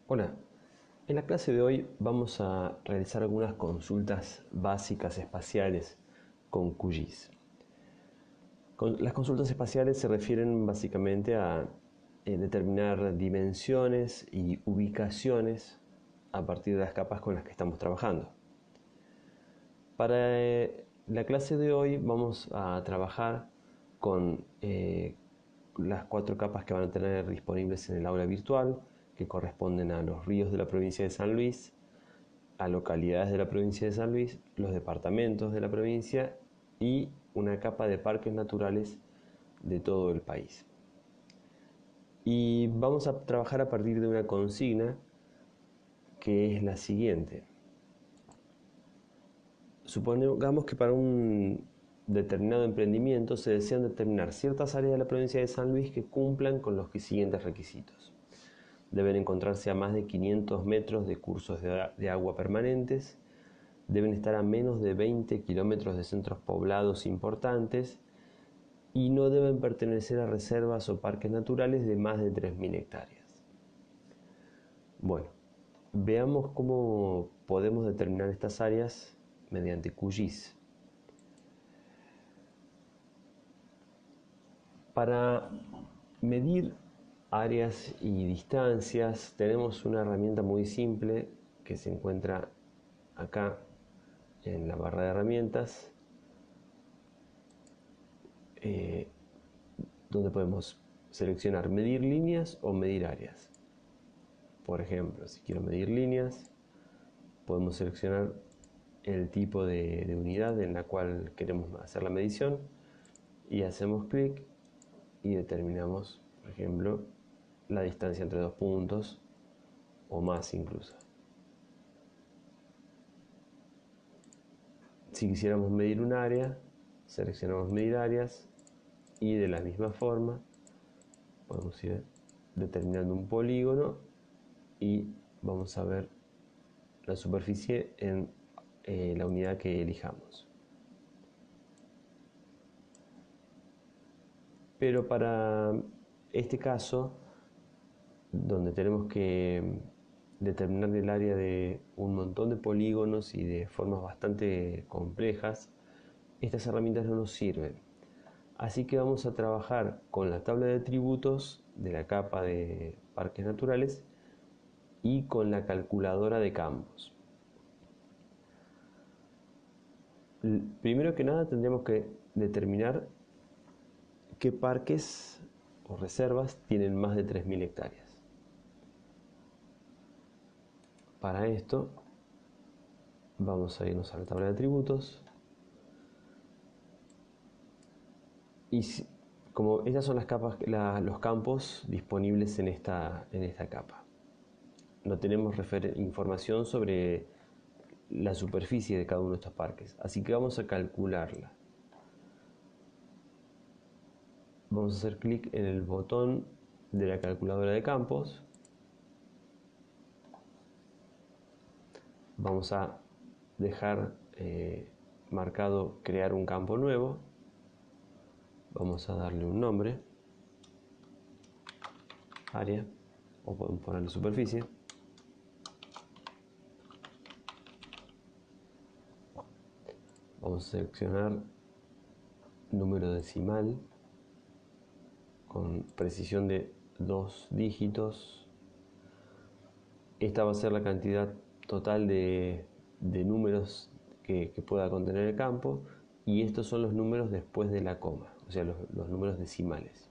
Hola, en la clase de hoy vamos a realizar algunas consultas básicas espaciales con QGIS. Las consultas espaciales se refieren básicamente a determinar dimensiones y ubicaciones a partir de las capas con las que estamos trabajando. Para la clase de hoy vamos a trabajar con las 4 capas que van a tener disponibles en el aula virtual, que corresponden a los ríos de la provincia de San Luis, a localidades de la provincia de San Luis, los departamentos de la provincia y una capa de parques naturales de todo el país. Y vamos a trabajar a partir de una consigna que es la siguiente. Supongamos que para un determinado emprendimiento se desean determinar ciertas áreas de la provincia de San Luis que cumplan con los siguientes requisitos. Deben encontrarse a más de 500 metros de cursos de agua permanentes, deben estar a menos de 20 kilómetros de centros poblados importantes y no deben pertenecer a reservas o parques naturales de más de 3.000 hectáreas. Bueno, veamos cómo podemos determinar estas áreas mediante QGIS. Para medir áreas y distancias tenemos una herramienta muy simple que se encuentra acá en la barra de herramientas, donde podemos seleccionar medir líneas o medir áreas. Por ejemplo, si quiero medir líneas, podemos seleccionar el tipo de unidad en la cual queremos hacer la medición y hacemos clic y determinamos, por ejemplo, la distancia entre 2 puntos o más incluso. Si quisiéramos medir un área, seleccionamos medir áreas y de la misma forma podemos ir determinando un polígono y vamos a ver la superficie en la unidad que elijamos. Pero para este caso, donde tenemos que determinar el área de un montón de polígonos y de formas bastante complejas, estas herramientas no nos sirven. Así que vamos a trabajar con la tabla de atributos de la capa de parques naturales y con la calculadora de campos. Primero que nada tendremos que determinar qué parques o reservas tienen más de 3.000 hectáreas. Para esto vamos a irnos a la tabla de atributos y como estas son las capas, los campos disponibles en esta capa. No tenemos información sobre la superficie de cada uno de estos parques, así que vamos a calcularla. Vamos a hacer clic en el botón de la calculadora de campos. Vamos a dejar marcado crear un campo nuevo. Vamos a darle un nombre, área, o podemos ponerle superficie. Vamos a seleccionar número decimal con precisión de 2 dígitos. Esta va a ser la cantidad total de números que pueda contener el campo, y estos son los números después de la coma, o sea, los números decimales.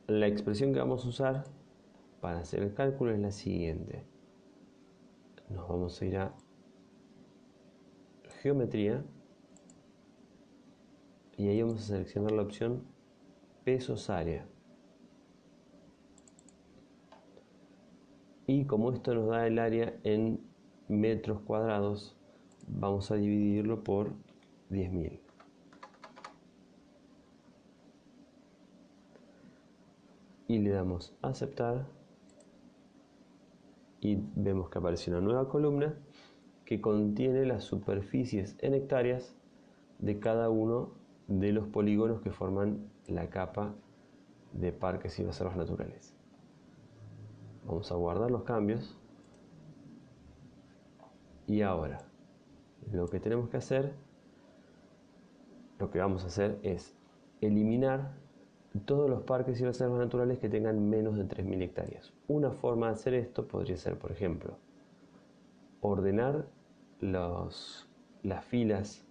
La expresión que vamos a usar para hacer el cálculo es la siguiente. Nos vamos a ir a geometría y ahí vamos a seleccionar la opción pesos área. Y como esto nos da el área en metros cuadrados, vamos a dividirlo por 10.000. Y le damos a aceptar y vemos que aparece una nueva columna que contiene las superficies en hectáreas de cada uno de los polígonos que forman la capa de parques y reservas naturales. Vamos a guardar los cambios. Y ahora, lo que tenemos que hacer, lo que vamos a hacer es eliminar todos los parques y reservas naturales que tengan menos de 3.000 hectáreas. Una forma de hacer esto podría ser, por ejemplo, ordenar las filas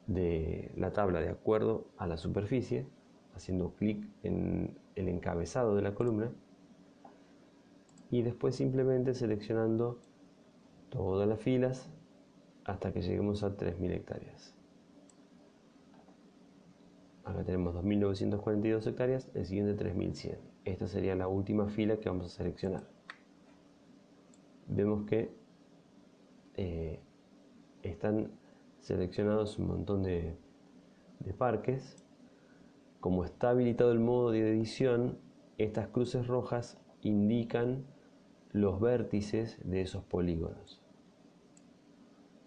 de la tabla de acuerdo a la superficie, haciendo clic en el encabezado de la columna y después simplemente seleccionando todas las filas hasta que lleguemos a 3.000 hectáreas. Acá tenemos 2.942 hectáreas, el siguiente 3.100. Esta sería la última fila que vamos a seleccionar. Vemos que están seleccionados un montón de parques. Como está habilitado el modo de edición, estas cruces rojas indican los vértices de esos polígonos.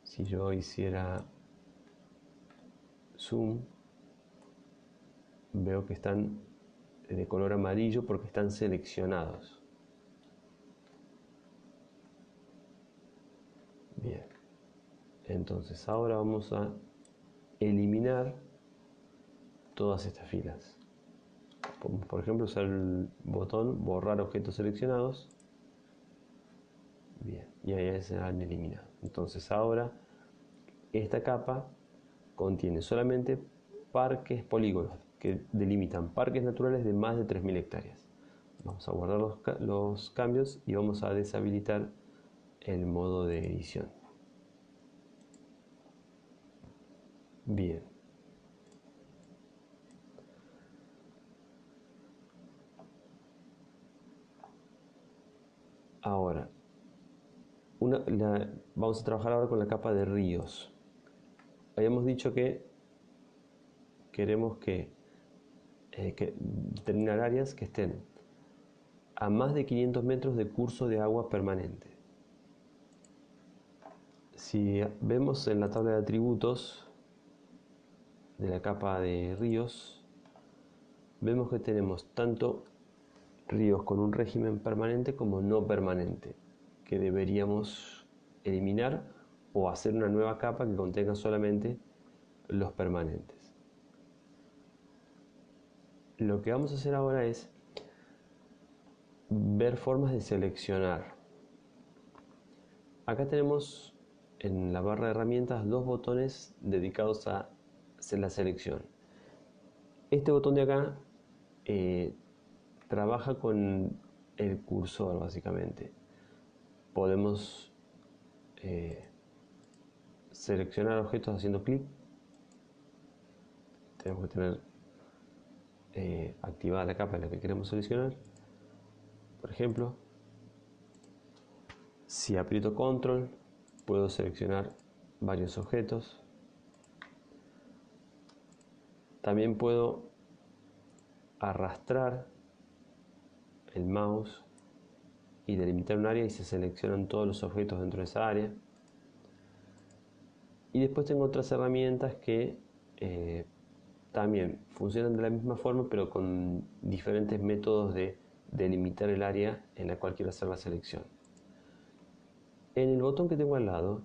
Si yo hiciera zoom, veo que están de color amarillo porque están seleccionados. Bien, entonces ahora vamos a eliminar todas estas filas. Por ejemplo, usar el botón borrar objetos seleccionados. Bien, y ahí se han eliminado. Entonces ahora esta capa contiene solamente parques polígonos que delimitan parques naturales de más de 3.000 hectáreas. Vamos a guardar los cambios y vamos a deshabilitar el modo de edición. Bien. Ahora, vamos a trabajar ahora con la capa de ríos. Habíamos dicho que queremos que determinar áreas que estén a más de 500 metros de curso de agua permanente. Si vemos en la tabla de atributos de la capa de ríos, vemos que tenemos tanto ríos con un régimen permanente como no permanente, que deberíamos eliminar o hacer una nueva capa que contenga solamente los permanentes. Lo que vamos a hacer ahora es ver formas de seleccionar. Acá tenemos en la barra de herramientas dos botones dedicados a hacer la selección. Este botón de acá trabaja con el cursor básicamente. Podemos seleccionar objetos haciendo clic. Tenemos que tener activada la capa en la que queremos seleccionar. Por ejemplo, si aprieto control puedo seleccionar varios objetos. También puedo arrastrar el mouse y delimitar un área y se seleccionan todos los objetos dentro de esa área. Y después tengo otras herramientas que también funcionan de la misma forma, pero con diferentes métodos de delimitar el área en la cual quiero hacer la selección. En el botón que tengo al lado,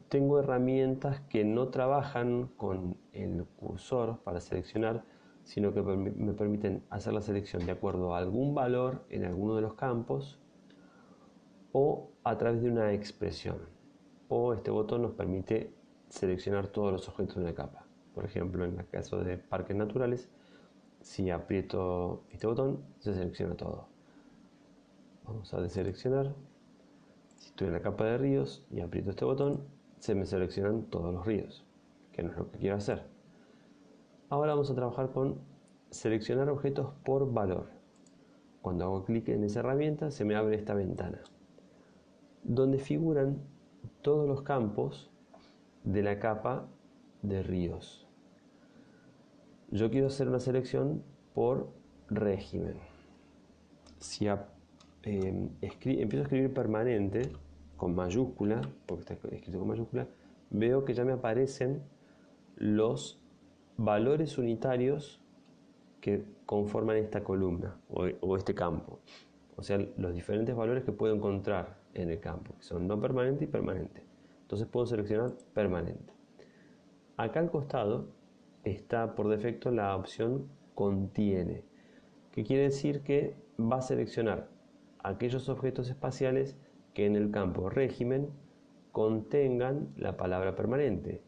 tengo herramientas que no trabajan con el cursor para seleccionar, sino que me permiten hacer la selección de acuerdo a algún valor en alguno de los campos o a través de una expresión. O este botón nos permite seleccionar todos los objetos de una capa. Por ejemplo, en el caso de parques naturales, si aprieto este botón, se selecciona todo. Vamos a deseleccionar. Si estoy en la capa de ríos y aprieto este botón, se me seleccionan todos los ríos, que no es lo que quiero hacer. Ahora vamos a trabajar con seleccionar objetos por valor. Cuando hago clic en esa herramienta, se me abre esta ventana, donde figuran todos los campos de la capa de ríos. Yo quiero hacer una selección por régimen. Si empiezo a escribir permanente con mayúscula, porque está escrito con mayúscula, veo que ya me aparecen los valores unitarios que conforman esta columna o este campo. o sea, los diferentes valores que puedo encontrar en el campo, que son no permanente y permanente. Entonces puedo seleccionar permanente. Acá al costado está por defecto la opción contiene, que quiere decir que va a seleccionar aquellos objetos espaciales que en el campo régimen contengan la palabra permanente.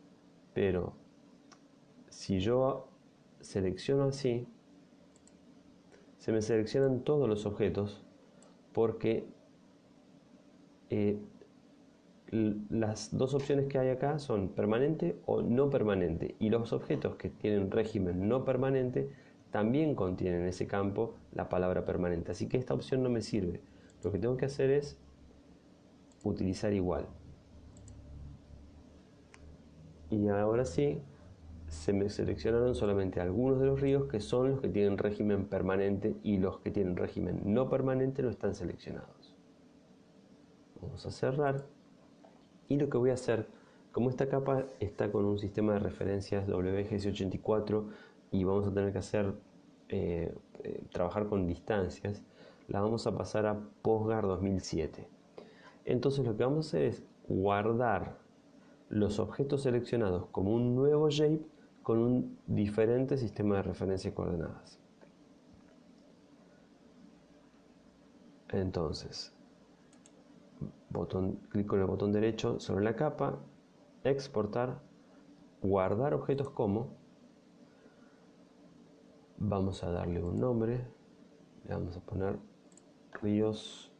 Pero si yo selecciono así, se me seleccionan todos los objetos porque las dos opciones que hay acá son permanente o no permanente, y los objetos que tienen régimen no permanente también contienen en ese campo la palabra permanente, así que esta opción no me sirve. Lo que tengo que hacer es utilizar igual, y ahora sí se me seleccionaron solamente algunos de los ríos que son los que tienen régimen permanente, y los que tienen régimen no permanente no están seleccionados. Vamos a cerrar. Y lo que voy a hacer, como esta capa está con un sistema de referencias WGS84 y vamos a tener que hacer trabajar con distancias, la vamos a pasar a PostGar 2007. Entonces lo que vamos a hacer es guardar los objetos seleccionados como un nuevo shape con un diferente sistema de referencia de coordenadas. Entonces, clic con el botón derecho sobre la capa, exportar, guardar objetos como, vamos a darle un nombre, le vamos a poner ríos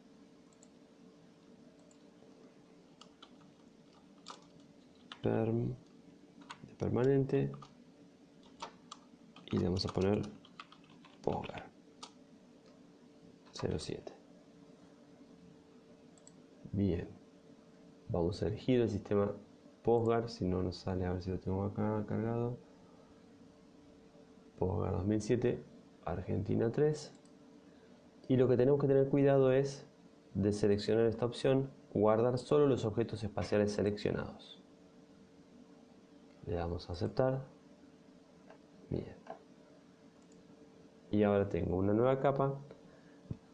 permanente, y le vamos a poner PostGar 07. Bien, vamos a elegir el sistema PostGar, si no nos sale, a ver si lo tengo acá cargado. PostGar 2007, Argentina 3. Y lo que tenemos que tener cuidado es de seleccionar esta opción, guardar solo los objetos espaciales seleccionados. Le damos a aceptar. Bien. Y ahora tengo una nueva capa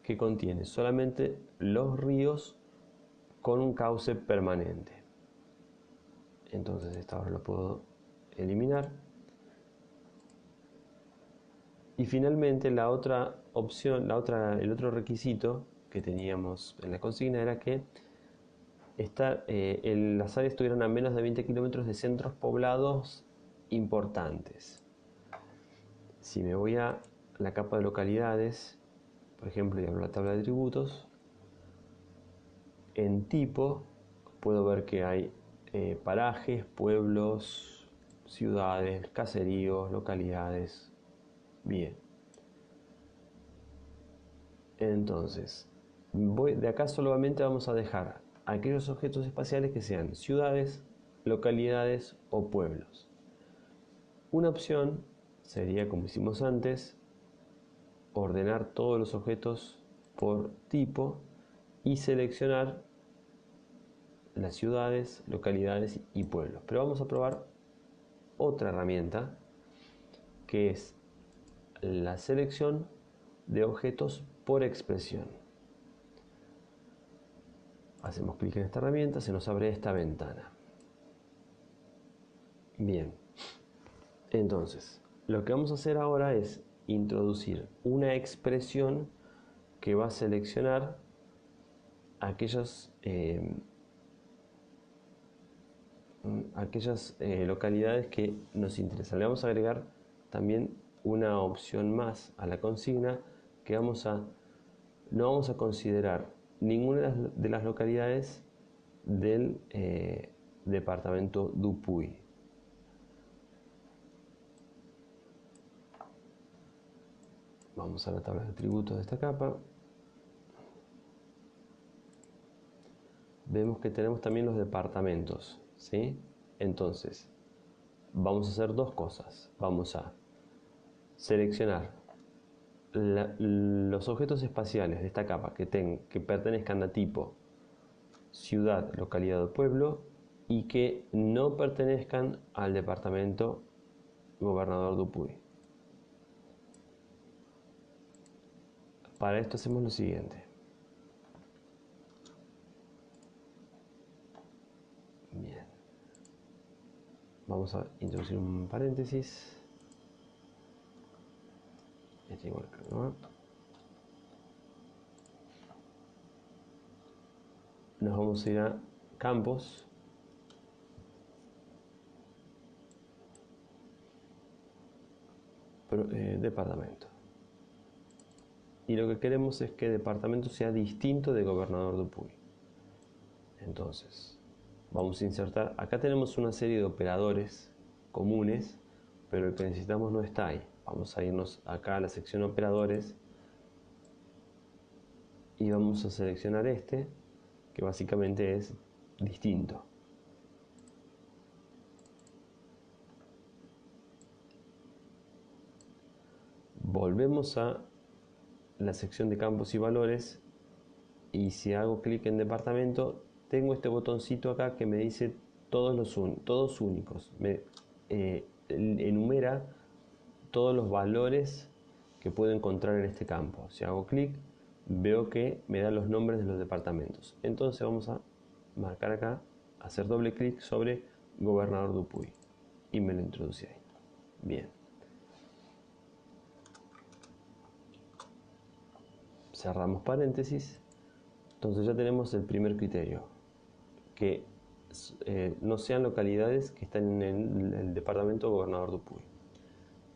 que contiene solamente los ríos con un cauce permanente. Entonces esta ahora lo puedo eliminar. Y finalmente la otra opción, el otro requisito que teníamos en la consigna era que las áreas estuvieran a menos de 20 kilómetros de centros poblados importantes. Si me voy a la capa de localidades, por ejemplo, y abro la tabla de atributos, en tipo puedo ver que hay parajes, pueblos, ciudades, caseríos, localidades. Bien. Entonces, de acá solamente vamos a dejar aquellos objetos espaciales que sean ciudades, localidades o pueblos. Una opción sería, como hicimos antes, ordenar todos los objetos por tipo y seleccionar las ciudades, localidades y pueblos. Pero vamos a probar otra herramienta, que es la selección de objetos por expresión. Hacemos clic en esta herramienta, se nos abre esta ventana. Bien, entonces lo que vamos a hacer ahora es introducir una expresión que va a seleccionar aquellas localidades que nos interesan. Le vamos a agregar también una opción más a la consigna, que no vamos a considerar ninguna de las localidades del departamento Dupuy. Vamos a la tabla de atributos de esta capa. Vemos que tenemos también los departamentos, ¿sí? Entonces, vamos a hacer dos cosas. Vamos a seleccionar los objetos espaciales de esta capa que pertenezcan a tipo ciudad, localidad o pueblo, y que no pertenezcan al departamento Gobernador Dupuy. Para esto hacemos lo siguiente. vamos a introducir un paréntesis. Este igual que no. Nos vamos a ir a campos. Departamento. Y lo que queremos es que departamento sea distinto de Gobernador Dupuy. Entonces, vamos a insertar. Acá tenemos una serie de operadores comunes, pero el que necesitamos no está ahí. Vamos a irnos acá a la sección operadores y vamos a seleccionar este, que básicamente es distinto. Volvemos a la sección de campos y valores y si hago clic en departamento tengo este botoncito acá que me dice todos únicos. Me enumera todos los valores que puedo encontrar en este campo. Si hago clic veo que me da los nombres de los departamentos. Entonces vamos a marcar acá, hacer doble clic sobre Gobernador Dupuy y me lo introduce ahí. Bien. Cerramos paréntesis. Entonces ya tenemos el primer criterio, que no sean localidades que están en el departamento Gobernador Dupuy.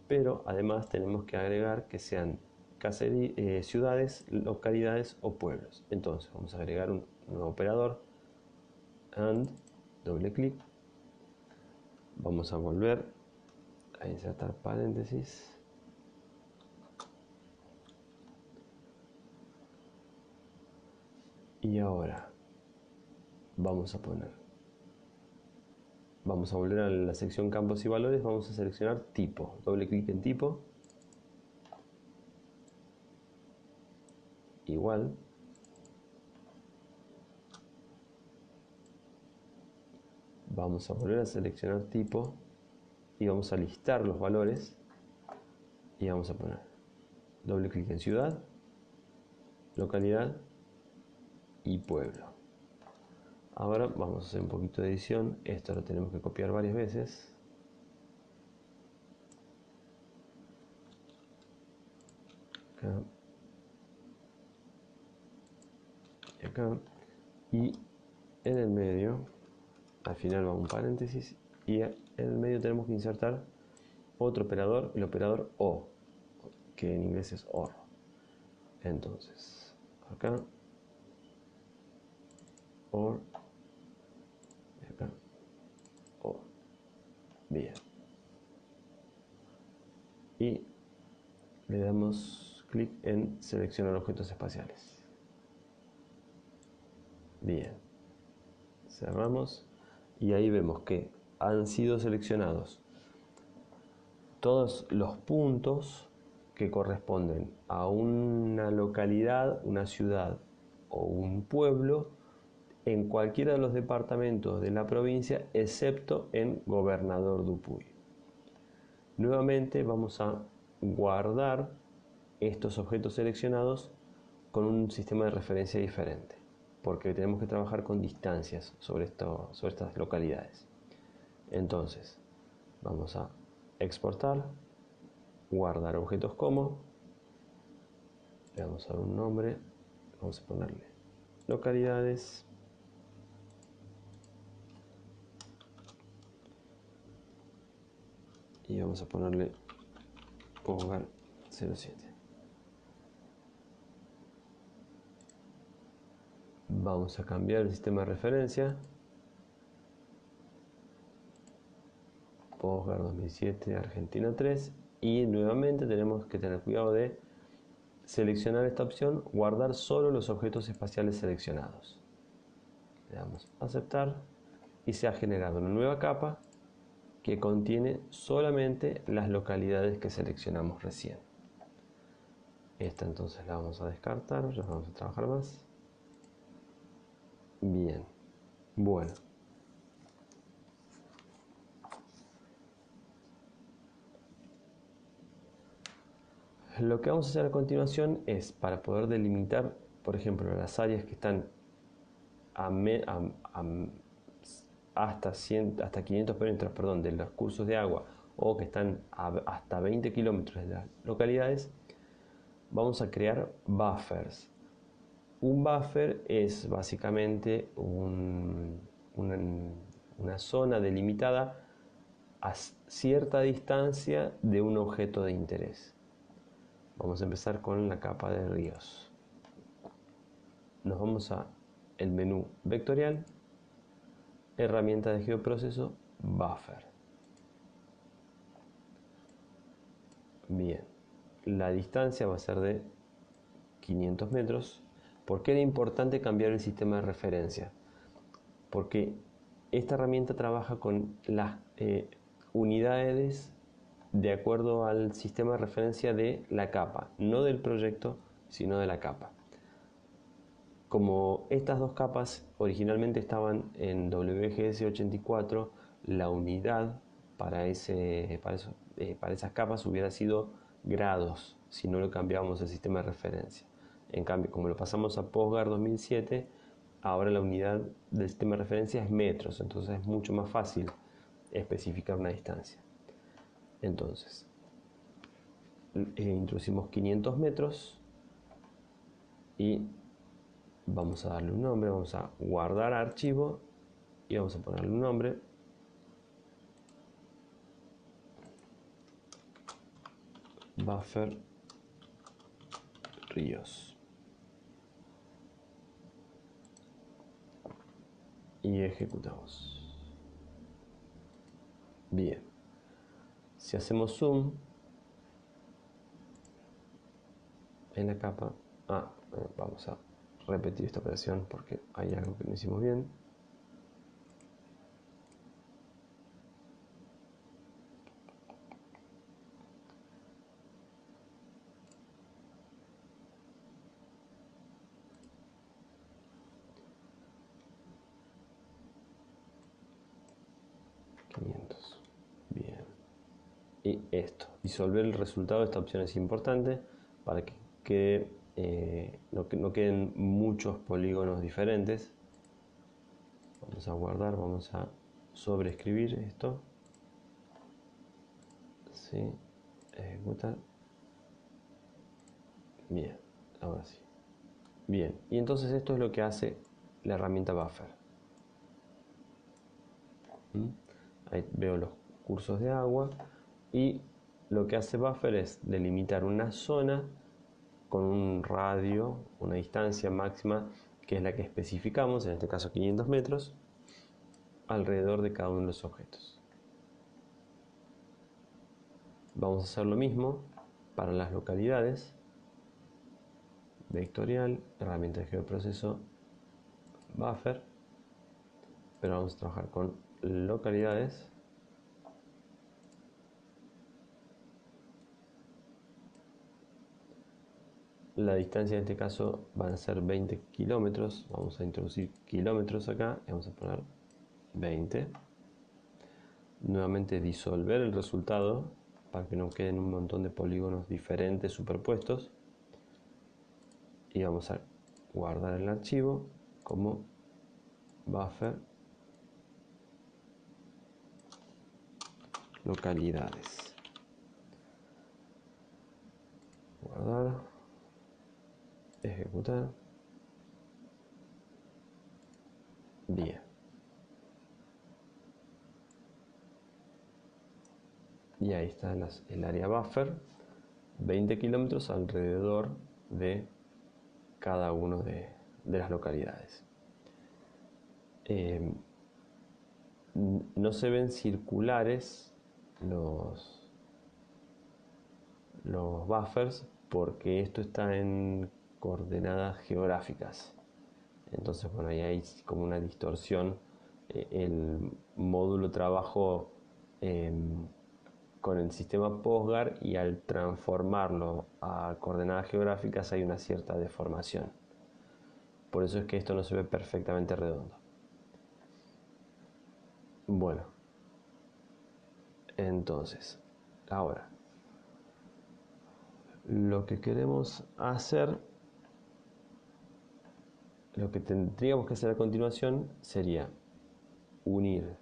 Pero además tenemos que agregar que sean ciudades, localidades o pueblos. Entonces vamos a agregar un nuevo operador, AND, doble clic. Vamos a volver a insertar paréntesis. Y ahora vamos a volver a la sección campos y valores, vamos a seleccionar tipo, doble clic en tipo, igual, vamos a volver a seleccionar tipo y vamos a listar los valores y vamos a poner doble clic en ciudad, localidad y pueblo. Ahora vamos a hacer un poquito de edición. Esto lo tenemos que copiar varias veces. Acá. Y acá. Y en el medio, al final va un paréntesis. Y en el medio tenemos que insertar otro operador, el operador O, que en inglés es OR. Entonces, acá. OR. Y acá. OR. Bien. Y le damos clic en seleccionar objetos espaciales. Bien. Cerramos y ahí vemos que han sido seleccionados todos los puntos que corresponden a una localidad, una ciudad o un pueblo en cualquiera de los departamentos de la provincia excepto en Gobernador Dupuy. Nuevamente vamos a guardar estos objetos seleccionados con un sistema de referencia diferente, porque tenemos que trabajar con distancias sobre estas localidades. Entonces, vamos a exportar, guardar objetos como, le vamos a dar un nombre, vamos a ponerle localidades, y vamos a ponerle hogar 07. Vamos a cambiar el sistema de referencia. Postgar 2007 Argentina 3 y nuevamente tenemos que tener cuidado de seleccionar esta opción, guardar solo los objetos espaciales seleccionados. Le damos a aceptar y se ha generado una nueva capa que contiene solamente las localidades que seleccionamos recién. Esta entonces la vamos a descartar, ya vamos a trabajar más. Bien, bueno. Lo que vamos a hacer a continuación es, para poder delimitar, por ejemplo, las áreas que están a hasta 500 kilómetros, perdón, de los cursos de agua o que están hasta 20 kilómetros de las localidades, vamos a crear buffers. Un buffer es básicamente una zona delimitada a cierta distancia de un objeto de interés. Vamos a empezar con la capa de ríos. Nos vamos a el menú vectorial, herramienta de geoproceso, buffer. Bien, la distancia va a ser de 500 metros. ¿Por qué era importante cambiar el sistema de referencia? Porque esta herramienta trabaja con las unidades de acuerdo al sistema de referencia de la capa, no del proyecto, sino de la capa. Como estas dos capas originalmente estaban en WGS 84, la unidad para esas capas hubiera sido grados si no lo cambiábamos el sistema de referencia. En cambio, como lo pasamos a PostGar 2007, ahora la unidad del sistema de referencia es metros, entonces es mucho más fácil especificar una distancia. Entonces, introducimos 500 metros y vamos a darle un nombre, vamos a guardar archivo y vamos a ponerle un nombre. Buffer ríos. Y ejecutamos. Bien. Si hacemos zoom en la capa, vamos a repetir esta operación porque hay algo que no hicimos bien. Bien. Y esto, disolver el resultado de esta opción es importante para que no queden muchos polígonos diferentes. Vamos a guardar, vamos a sobreescribir esto. Sí, ejecutar. Bien, ahora sí. Bien, y entonces esto es lo que hace la herramienta Buffer. Ahí veo los cursos de agua y lo que hace Buffer es delimitar una zona con un radio, una distancia máxima que es la que especificamos, en este caso 500 metros, alrededor de cada uno de los objetos. Vamos a hacer lo mismo para las localidades. Vectorial, herramienta de geoproceso, buffer, pero vamos a trabajar con localidades. La distancia en este caso van a ser 20 kilómetros. Vamos a introducir kilómetros acá y vamos a poner 20. Nuevamente disolver el resultado para que no queden un montón de polígonos diferentes superpuestos. Y vamos a guardar el archivo como buffer localidades. Guardar, ejecutar. Bien. Y ahí está el área buffer, 20 kilómetros alrededor de cada uno de las localidades. No se ven circulares los buffers porque esto está en coordenadas geográficas. Entonces, bueno, ahí hay como una distorsión. El módulo trabajó con el sistema PostGar y al transformarlo a coordenadas geográficas hay una cierta deformación. Por eso es que esto no se ve perfectamente redondo. Bueno, entonces, ahora, lo que queremos hacer, lo que tendríamos que hacer a continuación sería unir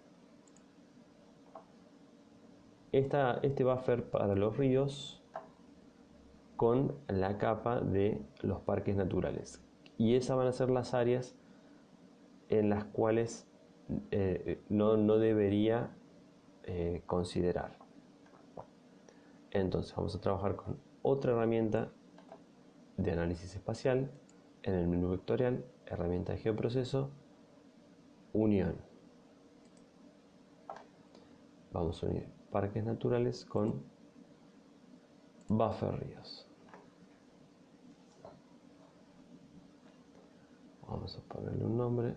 este buffer para los ríos con la capa de los parques naturales. Y esas van a ser las áreas en las cuales no debería considerar. Entonces vamos a trabajar con otra herramienta de análisis espacial en el menú vectorial, herramienta de geoproceso, unión. Vamos a unir parques naturales con buffer ríos. Vamos a ponerle un nombre,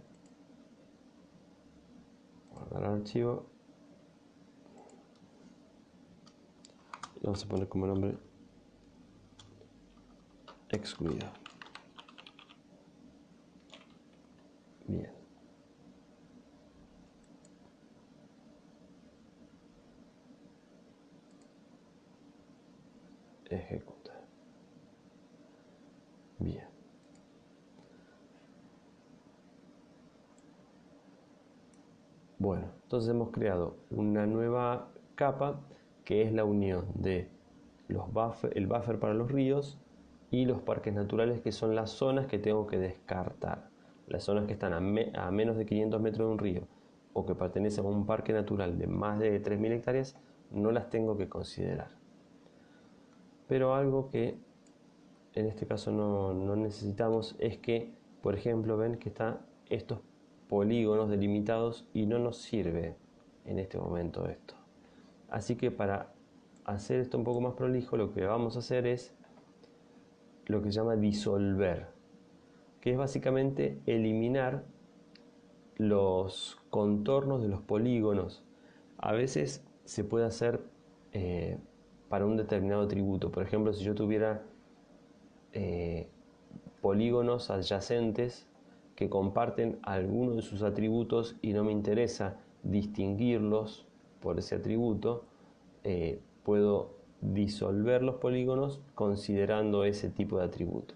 guardar archivo y vamos a poner como nombre excluido. Bien. Ejecuta. Bien. Bueno, entonces hemos creado una nueva capa que es la unión de el buffer para los ríos y los parques naturales, que son las zonas que tengo que descartar. Las zonas que están a menos de 500 metros de un río o que pertenecen a un parque natural de más de 3.000 hectáreas no las tengo que considerar. Pero algo que en este caso no necesitamos es que, por ejemplo, ven que están estos polígonos delimitados y no nos sirve en este momento esto. Así que para hacer esto un poco más prolijo, lo que vamos a hacer es lo que se llama disolver, que es básicamente eliminar los contornos de los polígonos. A veces se puede hacer para un determinado atributo. Por ejemplo, si yo tuviera polígonos adyacentes que comparten alguno de sus atributos y no me interesa distinguirlos por ese atributo, puedo disolver los polígonos considerando ese tipo de atributo.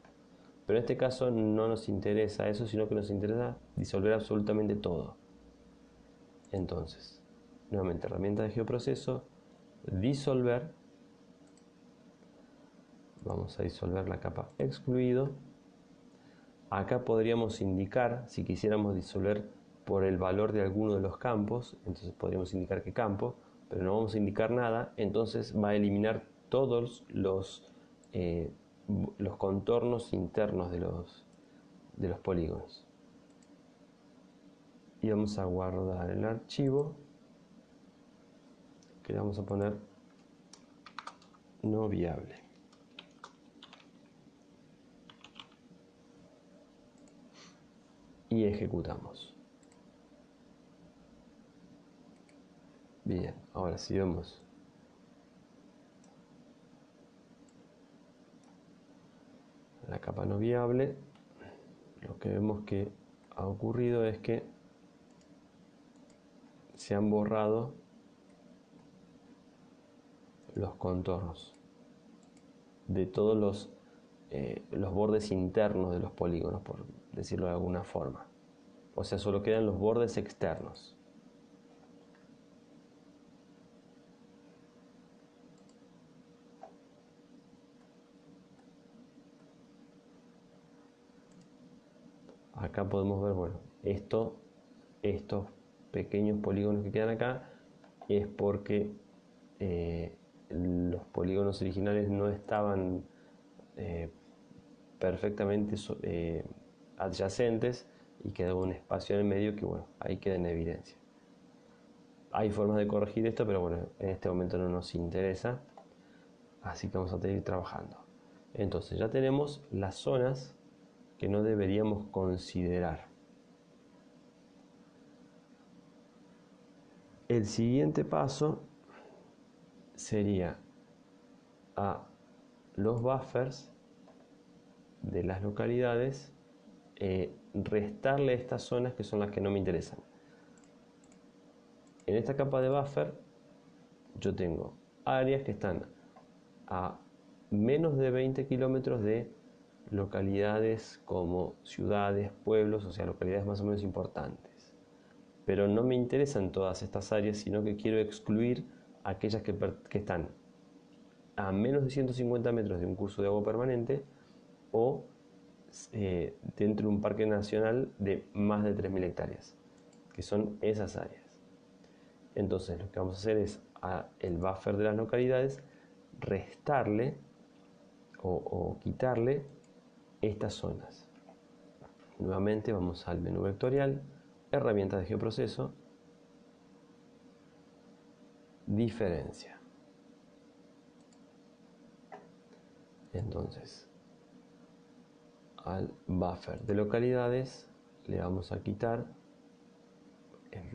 Pero en este caso no nos interesa eso, sino que nos interesa disolver absolutamente todo. Entonces, nuevamente, herramienta de geoproceso, disolver. Vamos a disolver la capa excluido. Acá podríamos indicar, si quisiéramos disolver por el valor de alguno de los campos, entonces podríamos indicar qué campo, pero no vamos a indicar nada, entonces va a eliminar todos los contornos internos de los polígonos. Y vamos a guardar el archivo, que le vamos a poner no viable. Y ejecutamos. Bien, ahora si vemos la capa no viable, lo que vemos que ha ocurrido es que se han borrado los contornos de todos los bordes internos de los polígonos, por decirlo de alguna forma. O sea, solo quedan los bordes externos. Acá podemos ver, bueno, estos pequeños polígonos que quedan acá es porque los polígonos originales no estaban perfectamente adyacentes y quedó un espacio en el medio que, bueno, ahí queda en evidencia. Hay formas de corregir esto, pero bueno, en este momento no nos interesa, así que vamos a seguir trabajando. Entonces ya tenemos las zonas que no deberíamos considerar. El siguiente paso sería a los buffers de las localidades restarle estas zonas que son las que no me interesan. En esta capa de buffer yo tengo áreas que están a menos de 20 kilómetros de localidades como ciudades, pueblos, o sea, localidades más o menos importantes. pero no me interesan todas estas áreas, sino que quiero excluir aquellas que están a menos de 150 metros de un curso de agua permanente o dentro de un parque nacional de más de 3.000 hectáreas, que son esas áreas. Entonces lo que vamos a hacer es el buffer de las localidades restarle o quitarle estas zonas. Nuevamente vamos al menú vectorial, herramientas de geoproceso, diferencia. Entonces, al buffer de localidades le vamos a quitar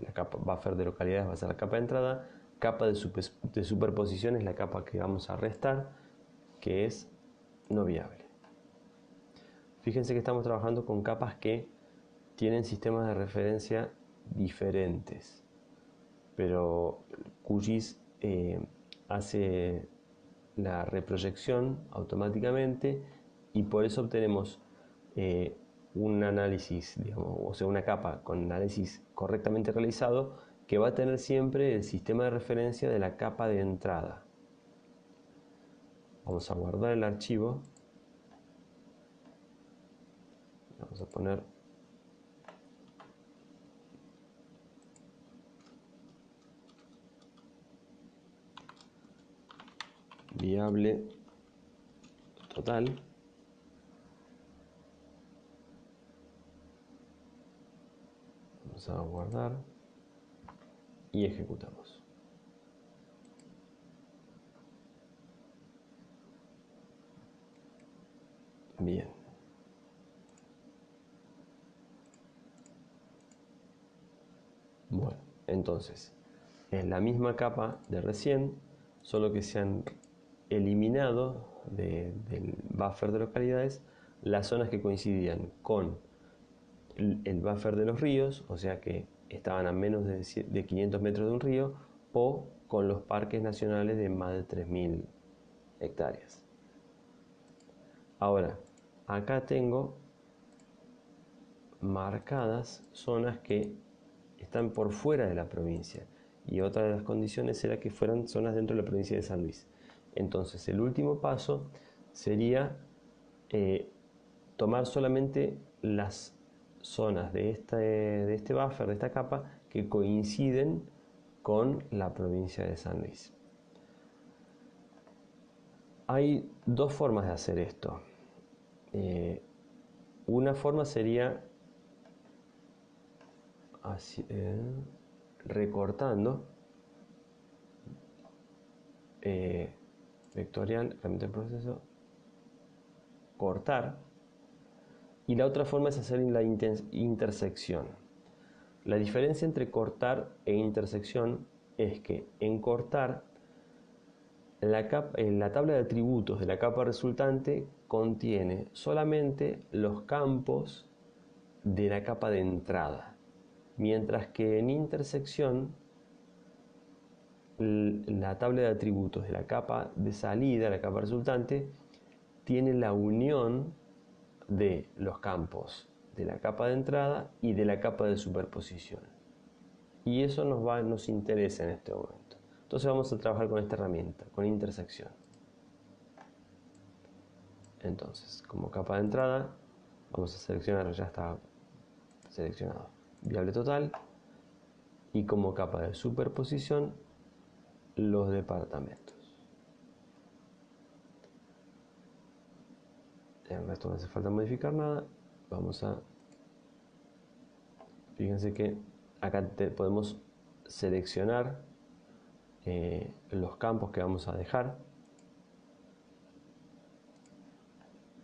la capa. Buffer de localidades va a ser la capa de entrada, capa de superposición es la capa que vamos a restar, que es no viable. Fíjense que estamos trabajando con capas que tienen sistemas de referencia diferentes, pero QGIS hace la reproyección automáticamente y por eso obtenemos un análisis, digamos, o sea, una capa con análisis correctamente realizado que va a tener siempre el sistema de referencia de la capa de entrada. Vamos a guardar el archivo. Vamos a poner viable total. Vamos a guardar y ejecutamos. Bien. Bueno, entonces, es la misma capa de recién, solo que se han eliminado del buffer de localidades las zonas que coincidían con el buffer de los ríos, o sea que estaban a menos de 500 metros de un río, o con los parques nacionales de más de 3.000 hectáreas. Ahora, acá tengo marcadas zonas que están por fuera de la provincia, y otra de las condiciones era que fueran zonas dentro de la provincia de San Luis. Entonces el último paso sería tomar solamente las zonas de este buffer, de esta capa, que coinciden con la provincia de San Luis. Hay dos formas de hacer esto. Una forma sería así, recortando, vectorial, herramienta de proceso, cortar, y la otra forma es hacer la intersección. La diferencia entre cortar e intersección es que en cortar la tabla de atributos de la capa resultante contiene solamente los campos de la capa de entrada, mientras que en intersección la tabla de atributos de la capa de salida, la capa resultante, tiene la unión de los campos de la capa de entrada y de la capa de superposición. Y eso nos interesa en este momento. Entonces vamos a trabajar con esta herramienta, con intersección. Entonces, como capa de entrada, vamos a seleccionar, ya está seleccionado, viable total, y como capa de superposición, los departamentos. El resto no hace falta modificar nada. Fíjense que acá podemos seleccionar los campos que vamos a dejar.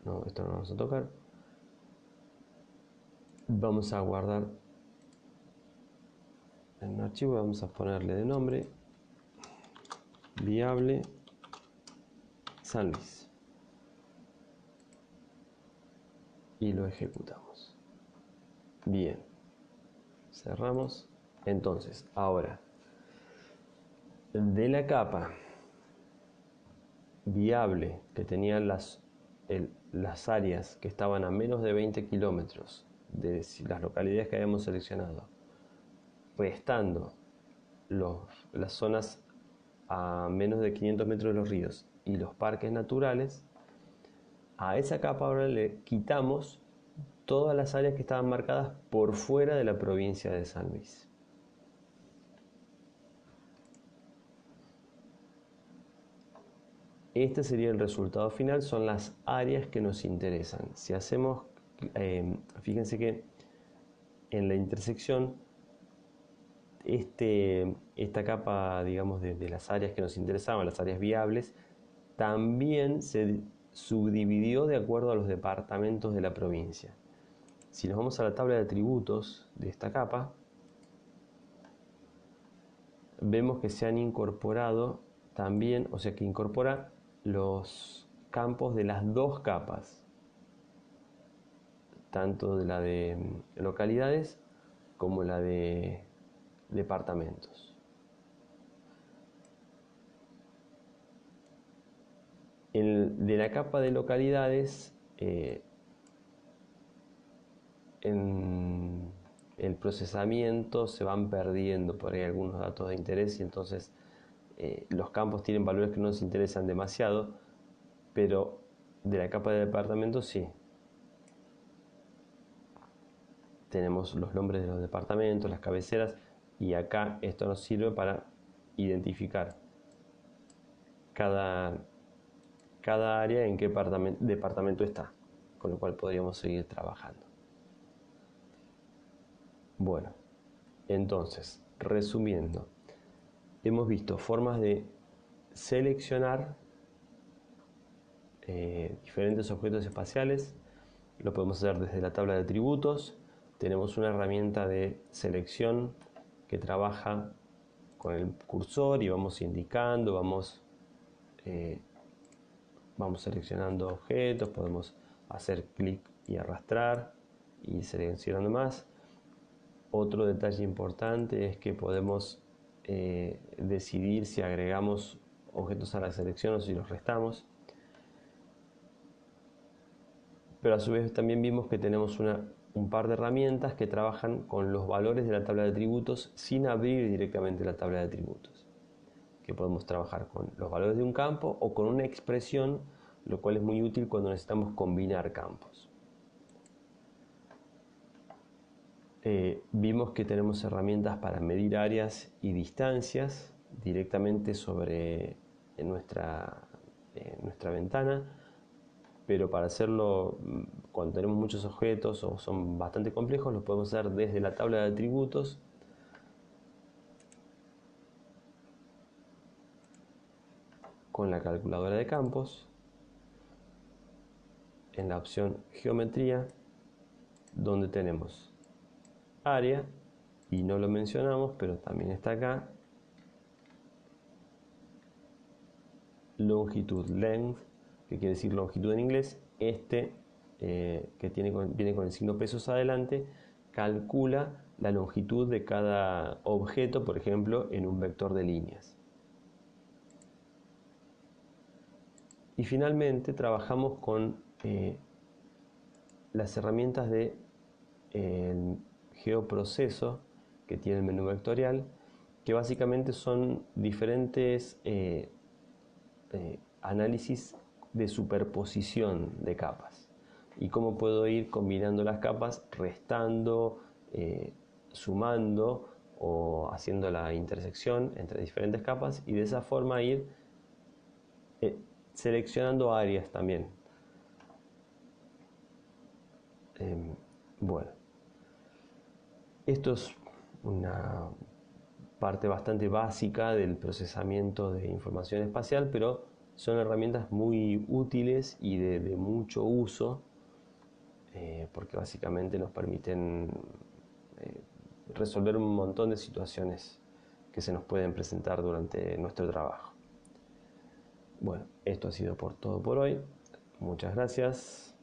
No, esto no lo vamos a tocar. Vamos a guardar en un archivo, vamos a ponerle de nombre viable San Luis y lo ejecutamos. Bien, cerramos. Entonces, ahora, de la capa viable que tenían las áreas que estaban a menos de 20 kilómetros de las localidades que habíamos seleccionado, restando las zonas a menos de 500 metros de los ríos y los parques naturales, a esa capa ahora le quitamos todas las áreas que estaban marcadas por fuera de la provincia de San Luis. Este sería el resultado final, son las áreas que nos interesan. Si hacemos, fíjense que en la intersección, esta capa, digamos, de las áreas que nos interesaban, las áreas viables, también se subdividió de acuerdo a los departamentos de la provincia. Si nos vamos a la tabla de atributos de esta capa, vemos que se han incorporado también, o sea que incorpora los campos de las dos capas, tanto de la de localidades como la de departamentos. De la capa de localidades, en el procesamiento se van perdiendo por ahí algunos datos de interés y entonces los campos tienen valores que no nos interesan demasiado, pero de la capa de departamentos sí. Tenemos los nombres de los departamentos, las cabeceras, y acá esto nos sirve para identificar cada área en qué departamento está, con lo cual podríamos seguir trabajando. Bueno, entonces, resumiendo, hemos visto formas de seleccionar diferentes objetos espaciales. Lo podemos hacer desde la tabla de atributos. Tenemos una herramienta de selección que trabaja con el cursor y vamos indicando, vamos seleccionando objetos, podemos hacer clic y arrastrar y seleccionando más. Otro detalle importante es que podemos decidir si agregamos objetos a la selección o si los restamos. Pero a su vez también vimos que tenemos un par de herramientas que trabajan con los valores de la tabla de atributos sin abrir directamente la tabla de atributos. Que podemos trabajar con los valores de un campo o con una expresión, lo cual es muy útil cuando necesitamos combinar campos. Vimos que tenemos herramientas para medir áreas y distancias directamente sobre nuestra ventana, pero para hacerlo cuando tenemos muchos objetos o son bastante complejos, los podemos hacer desde la tabla de atributos. Con la calculadora de campos, en la opción geometría, donde tenemos área, y no lo mencionamos, pero también está acá, longitud, length, que quiere decir longitud en inglés, que viene con el signo pesos adelante, calcula la longitud de cada objeto, por ejemplo, en un vector de líneas. Y finalmente trabajamos con las herramientas de geoproceso que tiene el menú vectorial, que básicamente son diferentes análisis de superposición de capas y cómo puedo ir combinando las capas, restando, sumando o haciendo la intersección entre diferentes capas y de esa forma ir seleccionando áreas también. Bueno, esto es una parte bastante básica del procesamiento de información espacial, pero son herramientas muy útiles y de mucho uso, porque básicamente nos permiten resolver un montón de situaciones que se nos pueden presentar durante nuestro trabajo. Bueno, esto ha sido todo por hoy. Muchas gracias.